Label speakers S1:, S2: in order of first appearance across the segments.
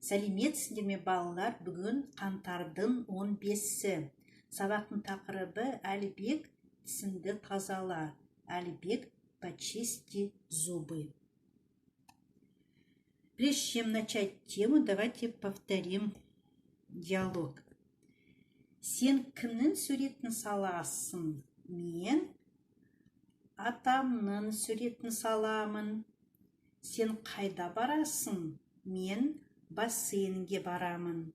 S1: Сәлеметсіздер ме балалар? Бүгін қаңтардың 15-сі. Сабақтың тақырыбы Әлібек тісіңді тазала. Әлібек, почисти зубы. Прежде чем начать тему, давайте повторим диалог. Сен кімнің суретін саласың? Мен атамның суретін саламын. Сен қайда барасың? Мен бассейнге барамын.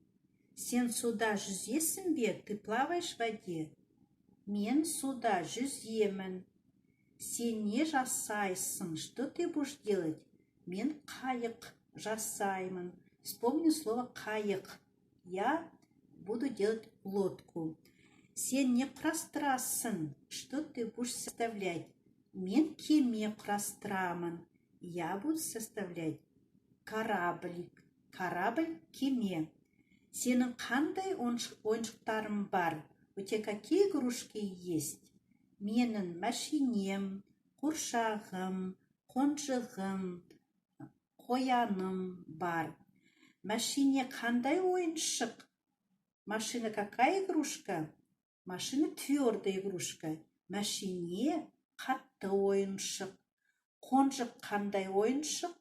S1: Сен суда жүзесің бе? Ты плаваешь в воде? Мен суда жүземін. Сен не жасайсың? Что ты будешь делать? Мен қайық жасаймын. Вспомни слово қайық. Я буду делать лодку. Сен не құрастырасың? Что ты будешь составлять? Мен кеме құрастырамын. Я буду составлять кораблик. Корабль, кеме. Сенің қандай ойыншықтарың бар? У тебя какие игрушки есть? Менің машинем, қуршағым, қонжығым, қояным бар. Машине қандай ойыншық? Машина какая игрушка? Машина твердая игрушка. Машине қатты ойыншық. Қонжық қандай ойыншық?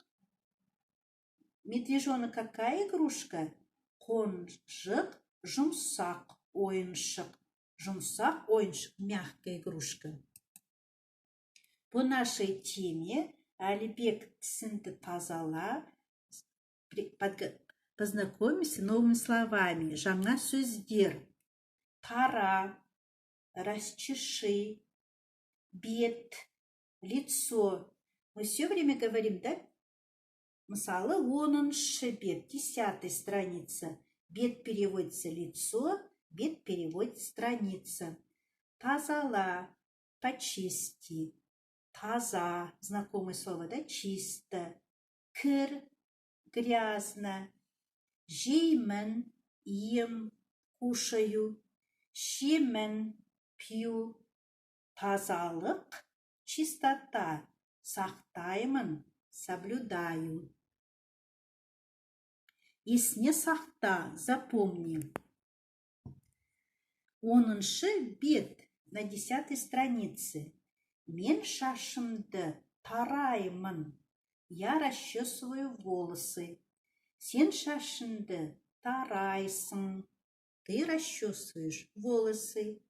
S1: Медвежонок какая игрушка? Қонжық жұмсақ ойыншық. Жұмсақ ойыншық, мягкая игрушка. По нашей теме Әлібек тісіңді тазала. Познакомимся новыми словами. Жаңа сөздер. Тара, расчеши, бет, лицо. Мы все время говорим, да? Мысалы, 10-шы бет, 10-й страница. Бет переводится лицо, бет переводится страница. Тазала, почисти. Таза, знакомое слово, да? Чисто. Кір, грязно. Жеймін, ем, кушаю. Шемін, пью. Тазалық, чистота. Сақтаймын, соблюдаю. Есіне сақта, запомни. 10-шы бет на 10-й странице. Мен шашымды тараймын. Я расчесываю волосы. Сен шашыңды тарайсың. Ты расчесываешь волосы.